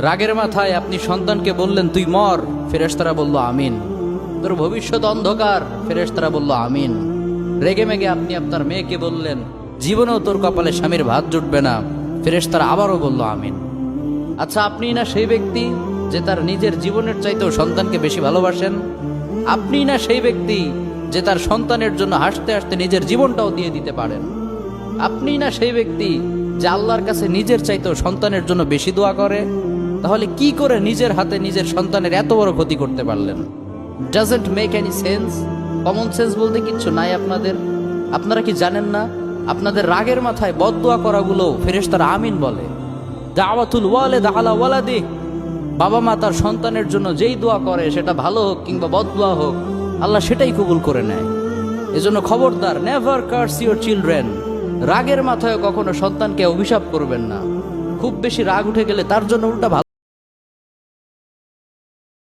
রাগের মাথায় আপনি সন্তানকে বললেন তুই মর, ফেরেশতারা বলল আমিন। তোর ভবিষ্যৎ অন্ধকার, ফেরেশতারা বলল আমিন। রেগে মেগে আপনি আপনার মেয়েকে বললেন জীবনেও তোর কপালে স্বামীর ভাত জুটবে না, ফেরেশতারা আবারও বলল আমিন। আচ্ছা, আপনি না সেই ব্যক্তি যে তার নিজের জীবনের চাইতেও সন্তানকে বেশি ভালোবাসেন? আপনি না সেই ব্যক্তি যে তার সন্তানের জন্য হাসতে হাসতে নিজের জীবনটাও দিয়ে দিতে পারেন? আপনি না সেই ব্যক্তি যে আল্লাহর কাছে নিজের চাইতেও সন্তানের জন্য বেশি দোয়া করে? তাহলে কি করে নিজের হাতে নিজের সন্তানের এত বড় ক্ষতি করতে পারলেন? Doesn't make any sense. Common sense বলতে কিচ্ছু নাই আপনাদের। আপনারা কি জানেন না আপনাদের রাগের মাথায় বদদোয়া করাগুলো ফেরেশতারা আমিন বলে? দাওয়াতুল ওয়ালিদ আলা ওয়ালাদি, বাবা মা তার সন্তানের জন্য যেই দোয়া করে সেটা ভালো হোক কিংবা বদদোয়া হোক, আল্লাহ সেটাই কবুল করে নেয়। এজন্য খবরদার, নেভার কার্স ইউর চিলড্রেন। রাগের মাথায় কখনো সন্তানকে অভিশাপ করবেন না। খুব বেশি রাগ উঠে গেলে তার জন্য উল্টা ভালো